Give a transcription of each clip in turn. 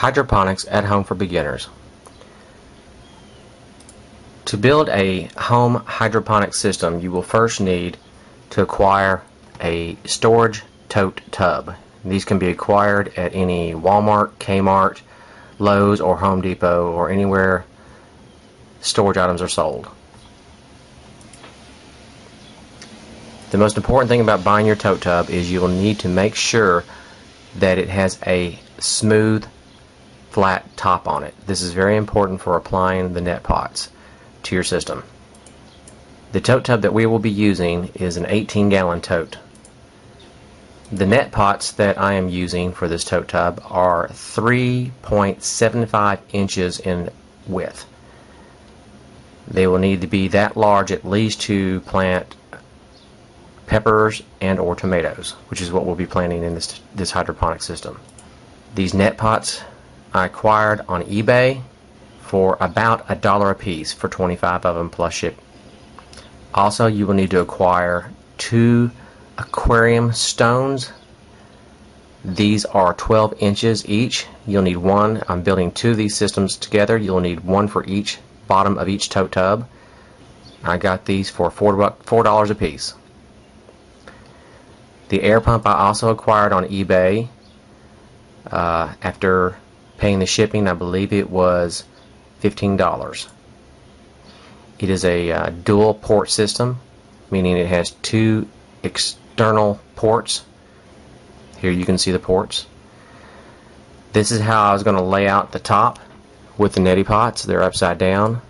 Hydroponics at home for beginners. To build a home hydroponic system, you will first need to acquire a storage tote tub. These can be acquired at any Walmart, Kmart, Lowe's, or Home Depot, or anywhere storage items are sold. The most important thing about buying your tote tub is you will need to make sure that it has a smooth, flat top on it. This is very important for applying the net pots to your system. The tote tub that we will be using is an 18-gallon tote. The net pots that I am using for this tote tub are 3.75 inches in width. They will need to be that large at least to plant peppers and or tomatoes, which is what we'll be planting in this hydroponic system. These net pots I acquired on eBay for about $1 a piece for 25 of them plus ship. Also, you will need to acquire 2 aquarium stones. These are 12 inches each. You'll need one. I'm building 2 of these systems together. You'll need one for each bottom of each tote tub. I got these for $4 a piece. The air pump I also acquired on eBay. After paying the shipping, I believe it was $15. It is a dual port system, meaning it has 2 external ports. Here you can see the ports. This is how I was going to lay out the top with the neti pots. They're upside down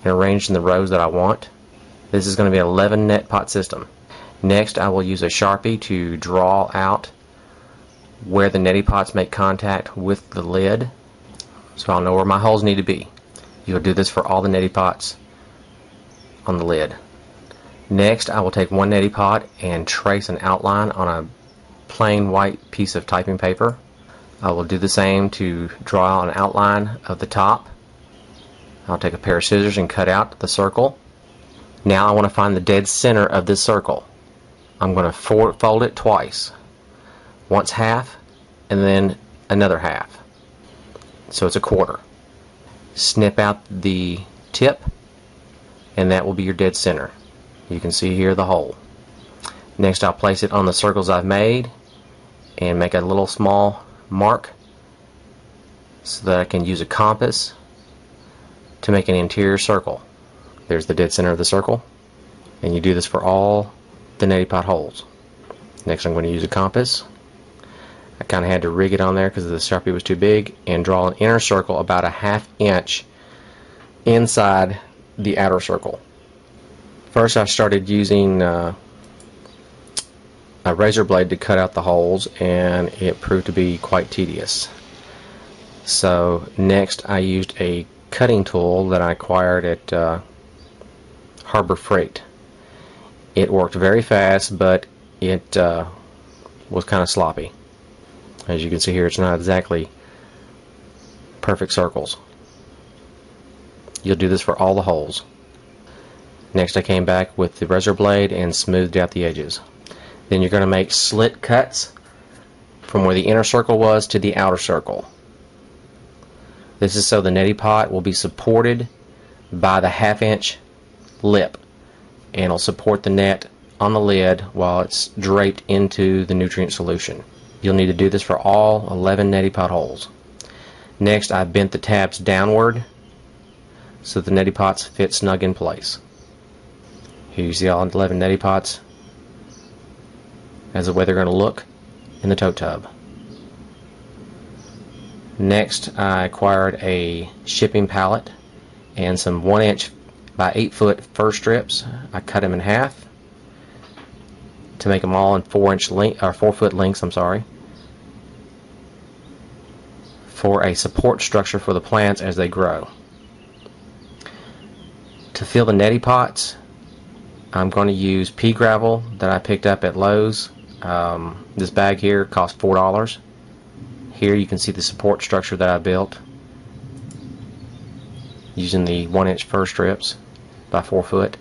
and arranged in the rows that I want. This is going to be an 11 net pot system. Next, I will use a Sharpie to draw out where the neti pots make contact with the lid, so I'll know where my holes need to be. You'll do this for all the neti pots on the lid. Next, I will take one neti pot and trace an outline on a plain white piece of typing paper. I will do the same to draw an outline of the top. I'll take a pair of scissors and cut out the circle. Now I want to find the dead center of this circle. I'm going to fold it twice. Once half and then another half. So it's a quarter. Snip out the tip and that will be your dead center. You can see here the hole. Next, I'll place it on the circles I've made and make a little small mark so that I can use a compass to make an interior circle. There's the dead center of the circle, and you do this for all the neti pot holes. Next, I'm going to use a compass. I kind of had to rig it on there because the Sharpie was too big, and draw an inner circle about a ½ inch inside the outer circle. First, I started using a razor blade to cut out the holes, and it proved to be quite tedious. So next, I used a cutting tool that I acquired at Harbor Freight. It worked very fast, but it was kind of sloppy. As you can see here, it's not exactly perfect circles. You'll do this for all the holes. Next, I came back with the razor blade and smoothed out the edges. Then you're going to make slit cuts from where the inner circle was to the outer circle. This is so the neti pot will be supported by the ½ inch lip, and it'll support the net on the lid while it's draped into the nutrient solution. You'll need to do this for all 11 neti pot holes. Next, I bent the tabs downward so the neti pots fit snug in place. Here you see all 11 neti pots as the way they're going to look in the tote tub. Next, I acquired a shipping pallet and some 1 inch by 8 foot fir strips. I cut them in half to make them all in 4 foot lengths. For a support structure for the plants as they grow. To fill the neti pots, I'm going to use pea gravel that I picked up at Lowe's. This bag here cost $4. Here you can see the support structure that I built using the 1 inch fir strips by 4 foot.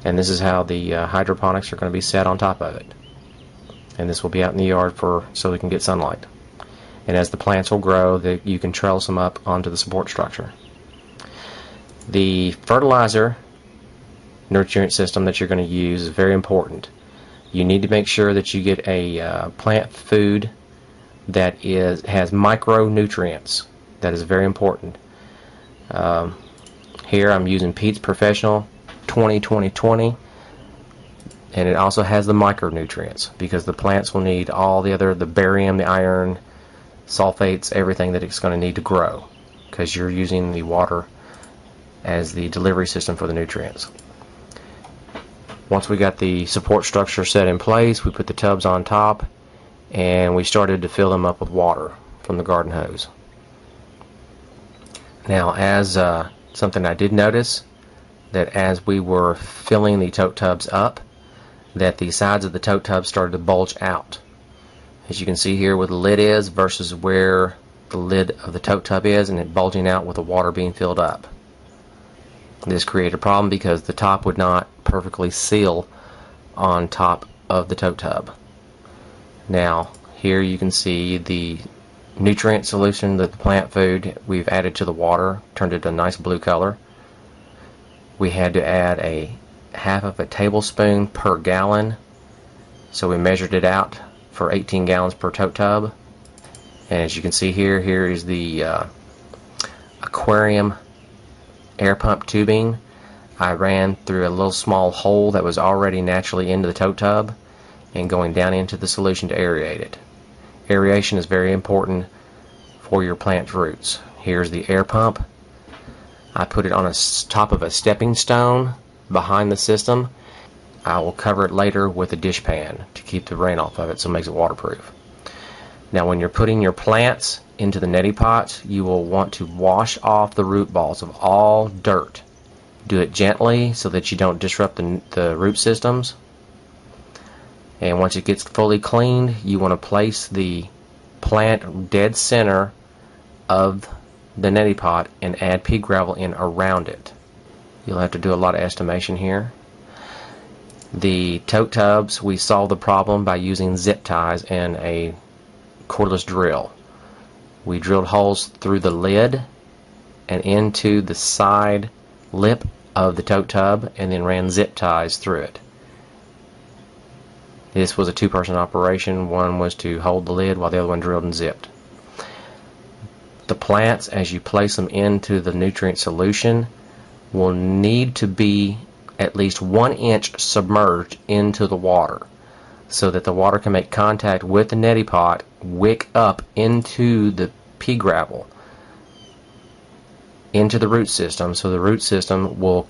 And this is how the hydroponics are going to be set on top of it. And this will be out in the yard so we can get sunlight. and as the plants will grow, you can trellis them up onto the support structure. The fertilizer nutrient system that you're going to use is very important. You need to make sure that you get a plant food that has micronutrients. That is very important. Here I'm using Pete's Professional 20-20-20, and it also has the micronutrients because the plants will need all the barium, the iron, sulfates, everything that it's going to need to grow, because you're using the water as the delivery system for the nutrients. Once we got the support structure set in place, we put the tubs on top and we started to fill them up with water from the garden hose. Now, as something I did notice, that as we were filling the tote tubs up, that the sides of the tote tubs started to bulge out. As you can see here where the lid is versus where the lid of the tote tub is, and it bulging out with the water being filled up. This created a problem because the top would not perfectly seal on top of the tote tub. Now, here you can see the nutrient solution, that the plant food we've added to the water, turned it to a nice blue color. We had to add a half of a tablespoon per gallon, so we measured it out for 18 gallons per tote tub. And as you can see here, here is the aquarium air pump tubing. I ran through a little small hole that was already naturally into the tote tub and going down into the solution to aerate it. Aeration is very important for your plant roots. Here's the air pump. I put it on top of a stepping stone behind the system. I will cover it later with a dish pan to keep the rain off of it, so it makes it waterproof. Now, when you're putting your plants into the neti pot, you will want to wash off the root balls of all dirt. Do it gently so that you don't disrupt the root systems. And once it gets fully cleaned, you want to place the plant dead center of the neti pot and add pea gravel in around it. You'll have to do a lot of estimation here. The tote tubs, we solved the problem by using zip ties and a cordless drill. We drilled holes through the lid and into the side lip of the tote tub and then ran zip ties through it. This was a two-person operation. One was to hold the lid while the other one drilled and zipped. The plants, as you place them into the nutrient solution, will need to be at least 1 inch submerged into the water so that the water can make contact with the neti pot, wick up into the pea gravel, into the root system, so the root system will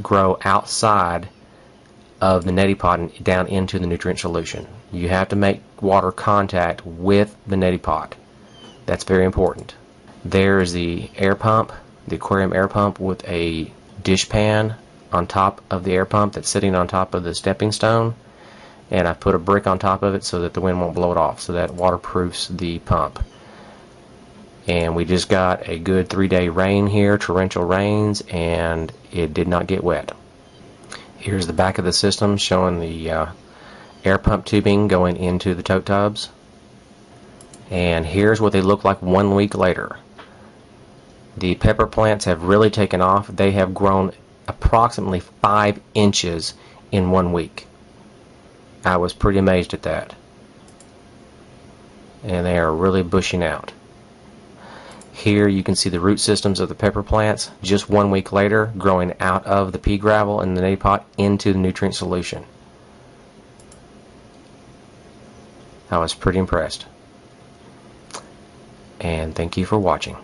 grow outside of the neti pot and down into the nutrient solution. You have to make water contact with the neti pot. That's very important. There is the air pump, the aquarium air pump with a dish pan on top of the air pump that's sitting on top of the stepping stone, and I put a brick on top of it so that the wind won't blow it off, so that waterproofs the pump. And we just got a good 3-day rain here, torrential rains, and it did not get wet. Here's the back of the system showing the air pump tubing going into the tote tubs. And here's what they look like 1 week later. The pepper plants have really taken off. They have grown approximately 5 inches in 1 week. I was pretty amazed at that. And they are really bushing out. Here you can see the root systems of the pepper plants just 1 week later growing out of the pea gravel in the neti pot into the nutrient solution. I was pretty impressed. And thank you for watching.